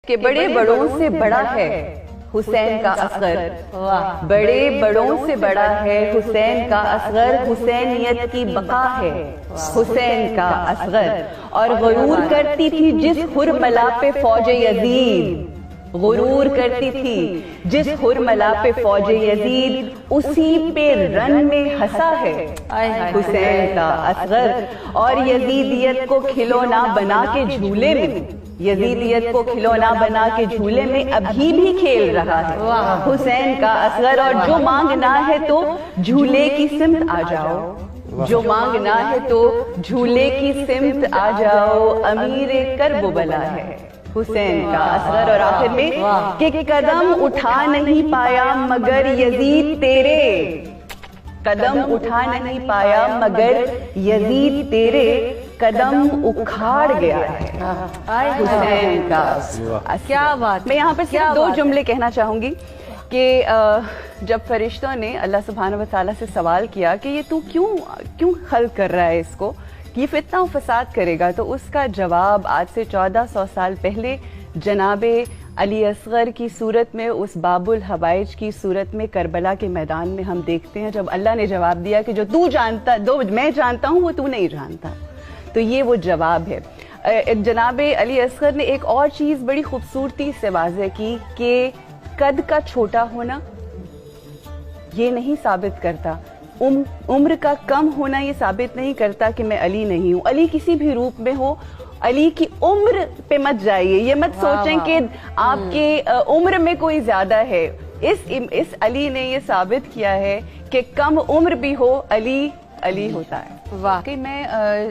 کہ بڑے بڑوں سے بڑا ہے حسین کا اصغر، بڑے بڑوں سے بڑا ہے حسین کا اصغر، حسینیت کی بقا ہے حسین کا اصغر۔ اور غرور کرتی تھی جس حرملا پہ فوج یزید، غرور کرتی تھی جس حرملا پہ فوج یزید، اسی پہ رن میں ہنسا ہے حسین کا اصغر۔ اور یزیدیت کو کھلونا بنا کے جھولے میں، یزیدیت کو کھلونا بنا کے جھولے میں ابھی بھی کھیل رہا ہے حسین کا اصغر۔ اور جو مانگنا ہے تو جھولے کی سمت آ جاؤ، جو مانگنا ہے تو جھولے کی سمت آ جاؤ، امیر کرب و بلا ہے حسین کا اصغر۔ اور آخر میں کہ قدم اٹھا نہیں پایا مگر یزید تیرے، قدم اٹھا نہیں پایا مگر یزید تیرے، قدم اکھاڑ گیا ہے حسین کا۔ کیا بات! میں یہاں پر صرف دو جملے کہنا چاہوں گی کہ جب فرشتوں نے اللہ سبحانہ وتعالیٰ سے سوال کیا کہ یہ تو کیوں خلق کر رہا ہے اس کو، یہ فتنہ و فساد کرے گا، تو اس کا جواب آج سے 1400 سال پہلے جناب علی اصغر کی صورت میں، اس باب الحوائج کی صورت میں کربلا کے میدان میں ہم دیکھتے ہیں، جب اللہ نے جواب دیا کہ جو میں جانتا ہوں وہ تو نہیں جانتا۔ تو یہ وہ جواب ہے۔ جناب علی اصغر نے ایک اور چیز بڑی خوبصورتی سے واضح کی کہ قد کا چھوٹا ہونا یہ نہیں ثابت کرتا، عمر کا کم ہونا یہ ثابت نہیں کرتا کہ میں علی نہیں ہوں۔ علی کسی بھی روپ میں ہو، علی کی عمر پہ مت جائیے، یہ مت سوچیں کہ آپ کے عمر میں کوئی زیادہ ہے۔ اس علی نے یہ ثابت کیا ہے کہ کم عمر بھی ہو علی ہوتا ہے۔ واقعی میں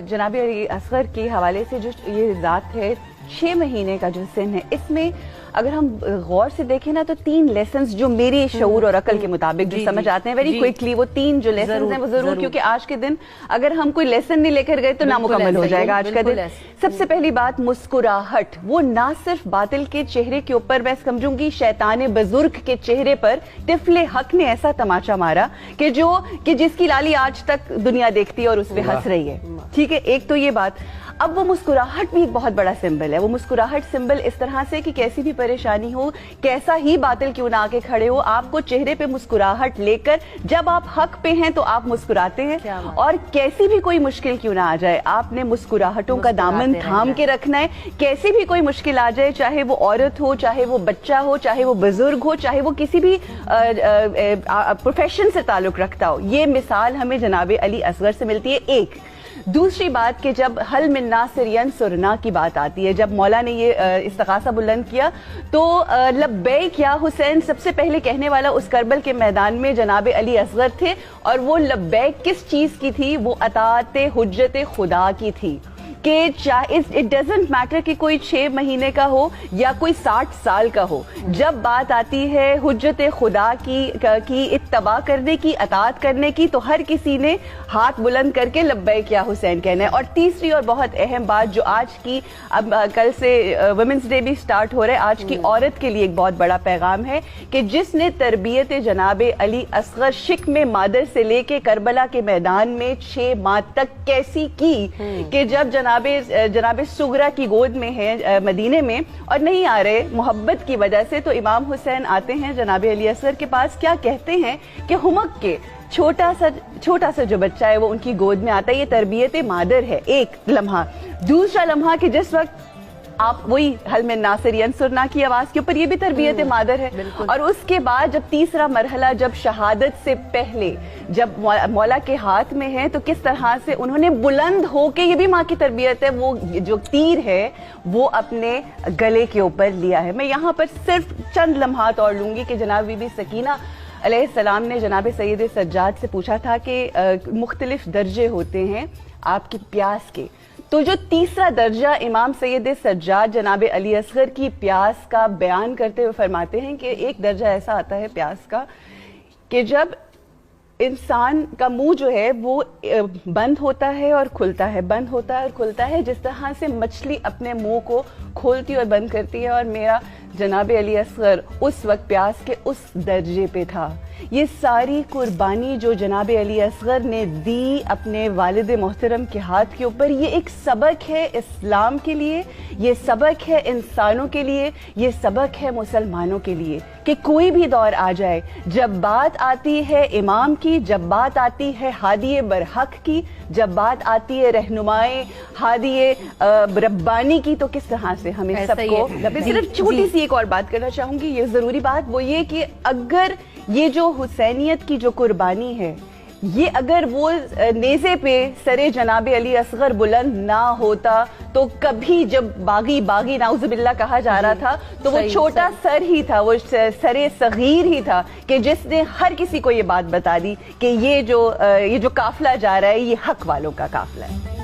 جناب علی اصغر کے حوالے سے جو یہ ذات ہے، 6 مہینے کا جو سن ہے، اس میں اگر ہم غور سے دیکھیں نا تو 3 لیسنز جو میری شعور اور عقل کے مطابق جو سمجھ آتے ہیں ویری کوئکلی، وہ 3 جو لیسنز ہیں وہ ضرور، کیونکہ آج کے دن اگر ہم کوئی لیسن نہیں لے کر گئے تو نامکمل ہو جائے گا آج کا دن۔ سب سے پہلی بات مسکراہٹ، وہ نہ صرف باطل کے چہرے کے اوپر، میں سمجھوں گی شیطان بزرگ کے چہرے پر طفل حق نے ایسا تماچا مارا کہ جس کی لالی آج تک دنیا دیکھتی ہے اور اس پہ ہنس رہی ہے۔ ٹھیک ہے، ایک تو یہ بات۔ اب وہ مسکراہٹ بھی ایک بہت بڑا سمبل ہے، وہ مسکراہٹ سمبل اس طرح سے کہ کیسی بھی پریشانی ہو، کیسا ہی باطل کیوں نہ آکے کھڑے ہو، آپ کو چہرے پہ مسکراہٹ لے کر جب آپ حق پہ ہیں تو آپ مسکراتے ہیں، اور کیسی بھی کوئی مشکل کیوں نہ آ جائے آپ نے مسکراہٹوں کا دامن تھام کے رکھنا ہے۔ کیسی بھی کوئی مشکل آ جائے، چاہے وہ عورت ہو، چاہے وہ بچہ ہو، چاہے وہ بزرگ ہو، چاہے وہ کسی بھی پروفیشن سے تعلق رکھتا ہو، یہ مثال ہمیں جناب علی اصغر سے ملتی ہے۔ ایک دوسری بات کہ جب حل من ناصر ینصرنا کی بات آتی ہے، جب مولا نے یہ استغاثہ بلند کیا تو لبیک یا حسین سب سے پہلے کہنے والا اس کربل کے میدان میں جناب علی اصغر تھے، اور وہ لبیک کس چیز کی تھی؟ وہ اطاعت حجت خدا کی تھی، کہ اٹ ڈزنٹ میٹر کہ کوئی 6 مہینے کا ہو یا کوئی 60 سال کا ہو، جب بات آتی ہے حجت خدا کی اتباع کرنے کی، اطاعت کرنے کی، تو ہر کسی نے ہاتھ بلند کر کے لبیک یا حسین کہنا ہے۔ اور تیسری اور بہت اہم بات جو آج کی، اب کل سے ویمنس ڈے بھی سٹارٹ ہو رہا ہے، آج کی عورت کے لیے ایک بہت بڑا پیغام ہے کہ جس نے تربیت جناب علی اصغر شکم مادر سے لے کے کربلا کے میدان میں 6 ماہ تک کیسی کی، کہ جب جناب سغرا کی گود میں ہے مدینے میں اور نہیں آ رہے محبت کی وجہ سے، تو امام حسین آتے ہیں جناب علی اصغر کے پاس، کیا کہتے ہیں کہ ہمک کے چھوٹا سا جو بچہ ہے وہ ان کی گود میں آتا ہے، یہ تربیت مادر ہے۔ ایک لمحہ۔ دوسرا لمحہ کہ جس وقت آپ وہی حل من ناصر ینصرنا کی آواز کے اوپر، یہ بھی تربیت مادر ہے۔ اور اس کے بعد جب تیسرا مرحلہ، جب شہادت سے پہلے جب مولا کے ہاتھ میں ہے، تو کس طرح سے انہوں نے بلند ہو کے، یہ بھی ماں کی تربیت ہے، وہ جو تیر ہے وہ اپنے گلے کے اوپر لیا ہے۔ میں یہاں پر صرف چند لمحات اور لوں گی کہ جناب بی بی سکینہ علیہ السلام نے جناب سید سجاد سے پوچھا تھا کہ مختلف درجے ہوتے ہیں آپ کی پیاس کے، تو جو تیسرا درجہ امام سید سجاد جناب علی اصغر کی پیاس کا بیان کرتے ہوئے فرماتے ہیں کہ ایک درجہ ایسا آتا ہے پیاس کا کہ جب انسان کا منہ جو ہے وہ بند ہوتا ہے اور کھلتا ہے، بند ہوتا ہے اور کھلتا ہے، جس طرح سے مچھلی اپنے منہ کو کھولتی اور بند کرتی ہے، اور میرا جناب علی اصغر اس وقت پیاس کے اس درجے پہ تھا یہ ساری قربانی جو جناب علی اصغر نے دی اپنے والد محترم کے ہاتھ کے اوپر، یہ ایک سبق ہے اسلام کے لیے، یہ سبق ہے انسانوں کے لیے، یہ سبق ہے مسلمانوں کے لیے کہ کوئی بھی دور آ جائے، جب بات آتی ہے امام کی، جب بات آتی ہے ہادی برحق کی، جب بات آتی ہے رہنمائے ہادی ربانی کی، تو کس طرح سے ہمیں سب کو صرف چھوٹی سی ایک اور بات کرنا چاہوں گی، یہ ضروری بات وہ یہ کہ اگر یہ جو حسینیت کی جو قربانی ہے، یہ اگر وہ نیزے پہ سر جناب علی اصغر بلند نہ ہوتا تو کبھی جب باغی نعوذ باللہ کہا جا رہا تھا تو وہ چھوٹا سر ہی تھا، وہ سر صغیر ہی تھا کہ جس نے ہر کسی کو یہ بات بتا دی کہ یہ جو قافلہ جا رہا ہے یہ حق والوں کا قافلہ ہے۔